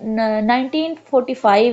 1945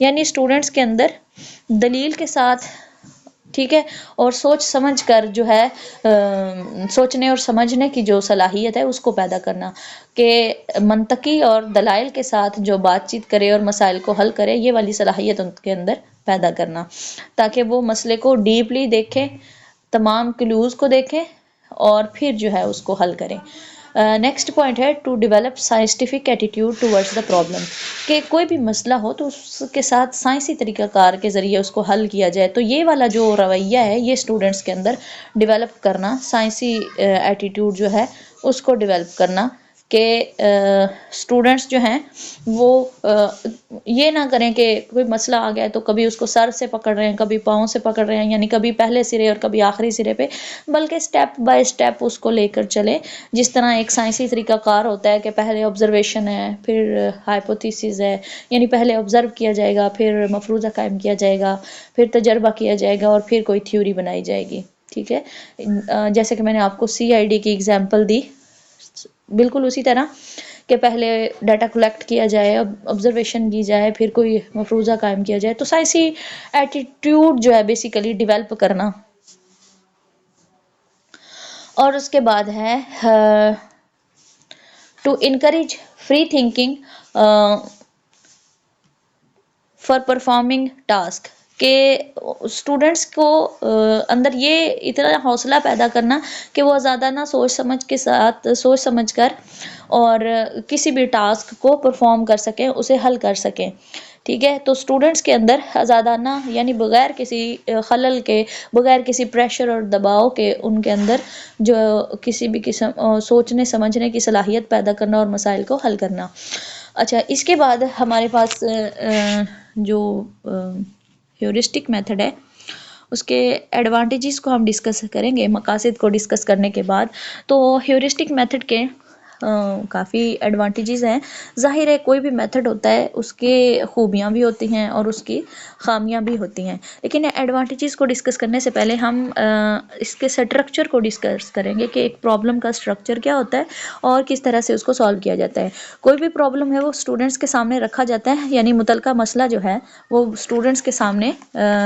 یعنی اسٹوڈنٹس کے اندر دلیل کے ساتھ، ٹھیک ہے، اور سوچ سمجھ کر جو ہے سوچنے اور سمجھنے کی جو صلاحیت ہے اس کو پیدا کرنا، کہ منطقی اور دلائل کے ساتھ جو بات چیت کرے اور مسائل کو حل کرے، یہ والی صلاحیت ان کے اندر پیدا کرنا، تاکہ وہ مسئلے کو ڈیپلی دیکھیں، تمام کلوز کو دیکھیں اور پھر جو ہے اس کو حل کریں۔ نیکسٹ پوائنٹ ہے to develop scientific attitude towards the problem, کہ کوئی بھی مسئلہ ہو تو اس کے ساتھ سائنسی طریقہ کار کے ذریعے اس کو حل کیا جائے۔ تو یہ والا جو رویہ ہے یہ اسٹوڈنٹس کے اندر ڈیولپ کرنا، سائنسی ایٹیٹیوڈ جو ہے اس کو ڈیولپ کرنا، کہ اسٹوڈنٹس جو ہیں وہ یہ نہ کریں کہ کوئی مسئلہ آ گیا ہے تو کبھی اس کو سر سے پکڑ رہے ہیں، کبھی پاؤں سے پکڑ رہے ہیں، یعنی کبھی پہلے سرے اور کبھی آخری سرے پہ، بلکہ اسٹیپ بائی اسٹیپ اس کو لے کر چلیں، جس طرح ایک سائنسی طریقہ کار ہوتا ہے کہ پہلے آبزرویشن ہے، پھر ہائپوتھیسس ہے، یعنی پہلے آبزرو کیا جائے گا، پھر مفروضہ قائم کیا جائے گا، پھر تجربہ کیا جائے گا، اور پھر کوئی تھیوری بنائی جائے گی، ٹھیک ہے۔ جیسے کہ میں نے آپ کو سی آئی ڈی کی اگزامپل دی، بالکل اسی طرح کہ پہلے ڈیٹا کلیکٹ کیا جائے، آبزرویشن کی جائے، پھر کوئی مفروضہ قائم کیا جائے، تو سائنسی ایٹیٹیوڈ جو ہے بیسیکلی ڈیولپ کرنا۔ اور اس کے بعد ہے to encourage free thinking for performing task, کہ اسٹوڈنٹس کو اندر یہ اتنا حوصلہ پیدا کرنا کہ وہ زیادہ نہ سوچ سمجھ کر اور کسی بھی ٹاسک کو پرفارم کر سکیں، اسے حل کر سکیں، ٹھیک ہے۔ تو اسٹوڈنٹس کے اندر آزادانہ، یعنی بغیر کسی خلل کے، بغیر کسی پریشر اور دباؤ کے، ان کے اندر جو کسی بھی قسم سوچنے سمجھنے کی صلاحیت پیدا کرنا اور مسائل کو حل کرنا۔ اچھا، اس کے بعد ہمارے پاس جو ہیورسٹک میتھڈ ہے اس کے ایڈوانٹیجز کو ہم ڈسکس کریں گے، مقاصد کو ڈسکس کرنے کے بعد۔ تو ہیورسٹک میتھڈ کے کافی ایڈوانٹیجز ہیں۔ ظاہر ہے کوئی بھی میتھڈ ہوتا ہے اس کے خوبیاں بھی ہوتی ہیں اور اس کی خامیاں بھی ہوتی ہیں، لیکن ایڈوانٹیجز کو ڈسکس کرنے سے پہلے ہم اس کے سٹرکچر کو ڈسکس کریں گے کہ ایک پرابلم کا سٹرکچر کیا ہوتا ہے اور کس طرح سے اس کو سالو کیا جاتا ہے۔ کوئی بھی پرابلم ہے وہ اسٹوڈنٹس کے سامنے رکھا جاتا ہے، یعنی متعلقہ مسئلہ جو ہے وہ اسٹوڈنٹس کے سامنے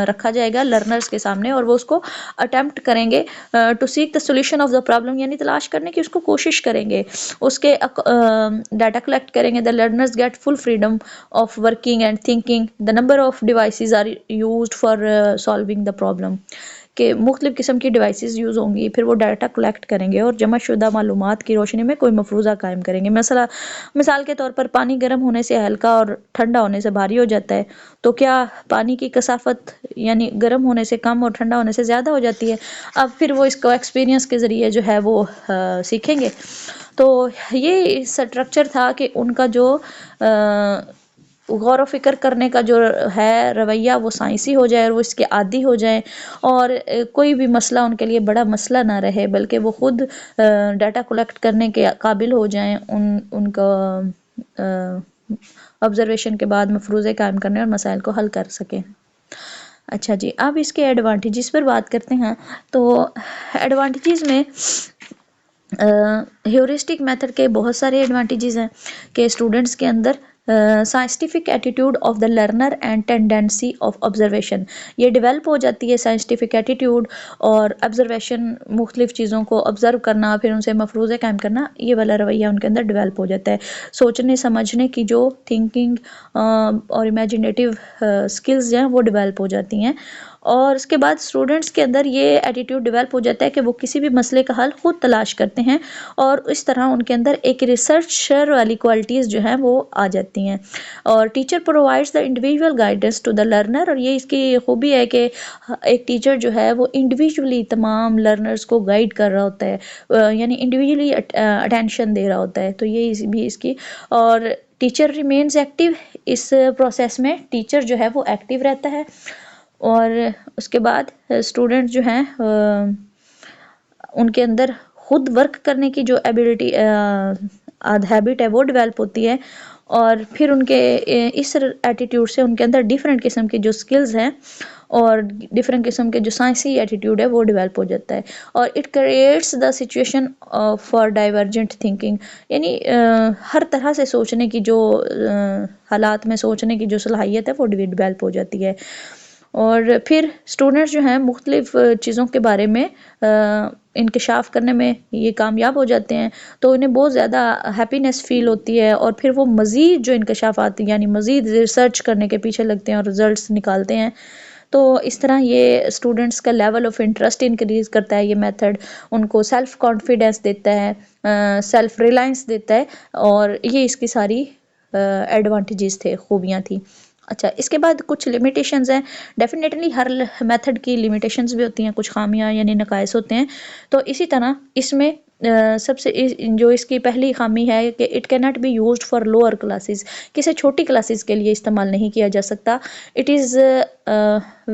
رکھا جائے گا، لرنرز کے سامنے، اور وہ اس کو اٹیمپٹ کریں گے to seek the solution of the problem, یعنی تلاش کرنے کی اس کو کوشش کریں گے، اس کے ڈیٹا کلیکٹ کریں گے۔ The learners get full freedom of working and thinking, the number of devices are used for solving the problem, کہ مختلف قسم کی ڈیوائسز یوز ہوں گی، پھر وہ ڈیٹا کلیکٹ کریں گے اور جمع شدہ معلومات کی روشنی میں کوئی مفروضہ قائم کریں گے۔ مثال کے طور پر پانی گرم ہونے سے ہلکا اور ٹھنڈا ہونے سے بھاری ہو جاتا ہے، تو کیا پانی کی کثافت یعنی گرم ہونے سے کم اور ٹھنڈا ہونے سے زیادہ ہو جاتی ہے؟ اب پھر وہ اس کو ایکسپیرینس کے ذریعے جو ہے وہ سیکھیں گے۔ تو یہ سٹرکچر تھا کہ ان کا جو غور و فکر کرنے کا جو ہے رویہ وہ سائنسی ہو جائے اور وہ اس کے عادی ہو جائیں، اور کوئی بھی مسئلہ ان کے لیے بڑا مسئلہ نہ رہے، بلکہ وہ خود ڈیٹا کلیکٹ کرنے کے قابل ہو جائیں، ان کا آبزرویشن کے بعد مفروضے قائم کرنے اور مسائل کو حل کر سکیں۔ اچھا جی، اب اس کے ایڈوانٹیجز پر بات کرتے ہیں۔ تو ایڈوانٹیجز میں ہیورسٹک میتھڈ کے بہت سارے ایڈوانٹیجز ہیں، کہ اسٹوڈنٹس کے اندر scientific attitude of the learner and tendency of observation, یہ ڈیولپ ہو جاتی ہے سائنٹیفک ایٹیٹیوڈ اور آبزرویشن، مختلف چیزوں کو آبزرو کرنا، پھر ان سے مفروضے قائم کرنا، یہ والا رویہ ان کے اندر ڈیولپ ہو جاتا ہے۔ سوچنے سمجھنے کی جو تھنکنگ اور امیجنیٹیو اسکلز ہیں وہ ڈیولپ ہو جاتی ہیں، اور اس کے بعد اسٹوڈنٹس کے اندر یہ ایٹیٹیوڈ ڈیولپ ہو جاتا ہے کہ وہ کسی بھی مسئلے کا حل خود تلاش کرتے ہیں، اور اس طرح ان کے اندر ایک ریسرچر والی کوالٹیز جو ہیں وہ آ جاتی ہیں۔ اور teacher provides the individual guidance to the learner, اور یہ اس کی خوبی ہے کہ ایک ٹیچر جو ہے وہ انڈیویژولی تمام لرنرز کو گائیڈ کر رہا ہوتا ہے، یعنی انڈیویژولی اٹینشن دے رہا ہوتا ہے، تو یہ بھی اس کی۔ اور ٹیچر ریمینز ایکٹیو، اس پروسیس میں ٹیچر جو ہے وہ ایکٹیو رہتا ہے۔ اور اس کے بعد اسٹوڈنٹ جو ہیں ان کے اندر خود ورک کرنے کی جو ایبلٹی ہیبٹ ہے وہ ڈیولپ ہوتی ہے، اور پھر ان کے اس ایٹیٹیوڈ سے ان کے اندر ڈیفرنٹ قسم کی جو سکلز ہیں اور ڈفرینٹ قسم کے جو سائنسی ایٹیٹیوڈ ہے وہ ڈیولپ ہو جاتا ہے. اور it creates the situation for divergent thinking, یعنی ہر طرح سے سوچنے کی جو حالات میں سوچنے کی جو صلاحیت ہے وہ ڈیولپ ہو جاتی ہے. اور پھر اسٹوڈنٹس جو ہیں مختلف چیزوں کے بارے میں انکشاف کرنے میں یہ کامیاب ہو جاتے ہیں، تو انہیں بہت زیادہ ہیپینس فیل ہوتی ہے، اور پھر وہ مزید جو انکشافات یعنی مزید ریسرچ کرنے کے پیچھے لگتے ہیں اور رزلٹس نکالتے ہیں. تو اس طرح یہ اسٹوڈنٹس کا لیول آف انٹرسٹ انکریز کرتا ہے. یہ میتھڈ ان کو سیلف کانفیڈنس دیتا ہے، سیلف ریلائنس دیتا ہے، اور یہ اس کی ساری ایڈوانٹیجز تھے، خوبیاں تھیں. اچھا، اس کے بعد کچھ لمیٹیشنز ہیں. ڈیفینیٹلی ہر میتھڈ کی لمیٹیشنز بھی ہوتی ہیں، کچھ خامیاں یعنی نقائص ہوتے ہیں. تو اسی طرح اس میں سب سے جو اس کی پہلی خامی ہے کہ اٹ کی not be used for lower classes, کسی چھوٹی کلاسز کے لیے استعمال نہیں کیا جا سکتا. It is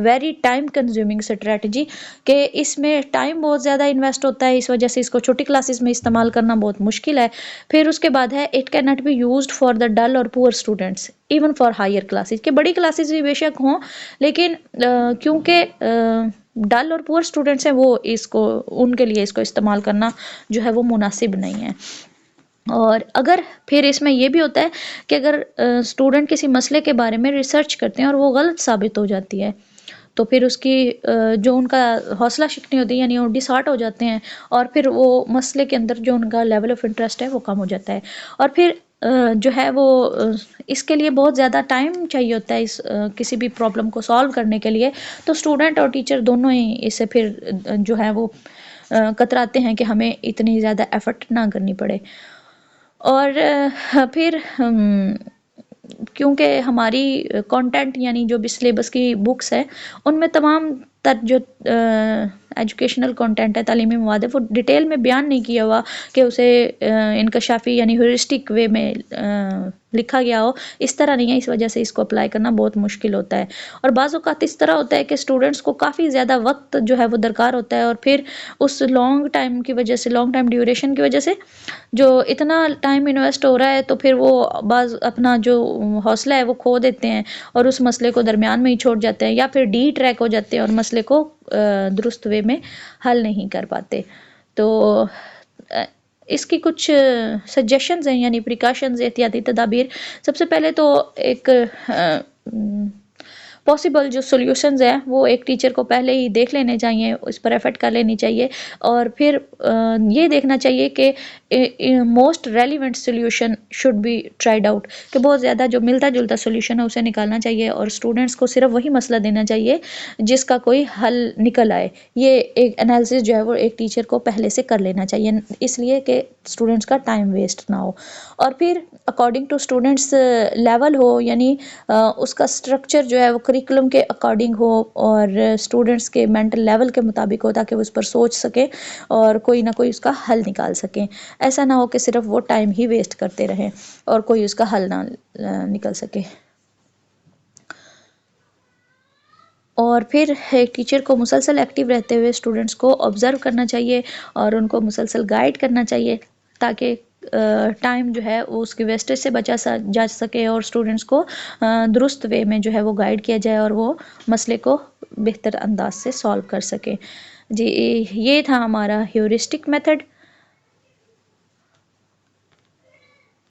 very time consuming strategy, کہ اس میں ٹائم بہت زیادہ انویسٹ ہوتا ہے، اس وجہ سے اس کو چھوٹی کلاسز میں استعمال کرنا بہت مشکل ہے. پھر اس کے بعد ہے it can not be used for the dull اور poor students even for higher classes, کہ بڑی کلاسز بھی بے شک ہوں لیکن کیونکہ ڈل اور پور اسٹوڈنٹس ہیں وہ اس کو ان کے لیے اس کو استعمال کرنا جو ہے وہ مناسب نہیں ہے. اور اگر پھر اس میں یہ بھی ہوتا ہے کہ اگر اسٹوڈنٹ کسی مسئلے کے بارے میں ریسرچ کرتے ہیں اور وہ غلط ثابت ہو جاتی ہے، تو پھر اس کی جو ان کا حوصلہ شکنی ہوتی ہے، یعنی وہ ڈسہارٹ ہو جاتے ہیں، اور پھر وہ مسئلے کے اندر جو ان کا لیول آف انٹرسٹ ہے وہ کم ہو جاتا ہے. اور پھر جو ہے وہ اس کے لیے بہت زیادہ ٹائم چاہیے ہوتا ہے اس کسی بھی پرابلم کو سالو کرنے کے لیے. تو اسٹوڈنٹ اور ٹیچر دونوں ہی اس سے پھر جو ہے وہ کتراتے ہیں کہ ہمیں اتنی زیادہ ایفرٹ نہ کرنی پڑے. اور پھر کیونکہ ہماری کانٹینٹ یعنی جو بھی سلیبس کی بکس ہے ان میں تمام تر جو ایجوکیشنل کانٹینٹ ہے، تعلیمی مواد ہے، وہ ڈیٹیل میں بیان نہیں کیا ہوا کہ اسے انکشافی یعنی ہیورسٹک وے میں لکھا گیا ہو. اس طرح نہیں ہے، اس وجہ سے اس کو اپلائی کرنا بہت مشکل ہوتا ہے. اور بعض اوقات اس طرح ہوتا ہے کہ اسٹوڈنٹس کو کافی زیادہ وقت جو ہے وہ درکار ہوتا ہے، اور پھر اس لانگ ٹائم کی وجہ سے، لانگ ٹائم ڈیوریشن کی وجہ سے جو اتنا ٹائم انویسٹ ہو رہا ہے، تو پھر وہ بعض اپنا جو حوصلہ ہے وہ کھو دیتے ہیں اور اس مسئلے کو درمیان میں ہی چھوڑ جاتے ہیں، یا پھر ڈی ٹریک ہو جاتے ہیں اور مسئلے کو درست وے میں حل نہیں کر پاتے. تو اس کی کچھ سجیشنز ہیں یعنی پریکاشنز، احتیاطی تدابیر. سب سے پہلے تو ایک پاسبل جو سولوشنز ہیں وہ ایک ٹیچر کو پہلے ہی دیکھ لینے چاہیے، اس پر ایفرٹ کر لینی چاہیے، اور پھر یہ دیکھنا چاہیے کہ most relevant solution should be tried out, کہ بہت زیادہ جو ملتا جلتا سولوشن ہے اسے نکالنا چاہیے، اور اسٹوڈنٹس کو صرف وہی مسئلہ دینا چاہیے جس کا کوئی حل نکل آئے. یہ ایک انالیسس جو ہے وہ ایک ٹیچر کو پہلے سے کر لینا چاہیے، اس لیے کہ اسٹوڈنٹس کا ٹائم ویسٹ نہ ہو. اور پھر اکارڈنگ ٹو اسٹوڈنٹس لیول ہو، یعنی اس کا اسٹرکچر جو ہے وہ کریکولم کے اکارڈنگ ہو اور اسٹوڈنٹس کے مینٹل لیول کے مطابق ہو، تاکہ وہ اس پر سوچ سکیں اور کوئی نہ کوئی اس کا حل نکال سکیں. ایسا نہ ہو کہ صرف وہ ٹائم ہی ویسٹ کرتے رہیں اور کوئی اس کا حل نہ نکل سکے. اور پھر ایک ٹیچر کو مسلسل ایکٹیو رہتے ہوئے اسٹوڈنٹس کو آبزرو کرنا چاہیے اور ان کو مسلسل گائیڈ کرنا چاہیے، تاکہ ٹائم جو ہے وہ اس کی ویسٹیج سے بچا جا سکے اور اسٹوڈنٹس کو درست وے میں جو ہے وہ گائیڈ کیا جائے اور وہ مسئلے کو بہتر انداز سے سالو کر سکے. جی، یہ تھا ہمارا ہیورسٹک میتھڈ.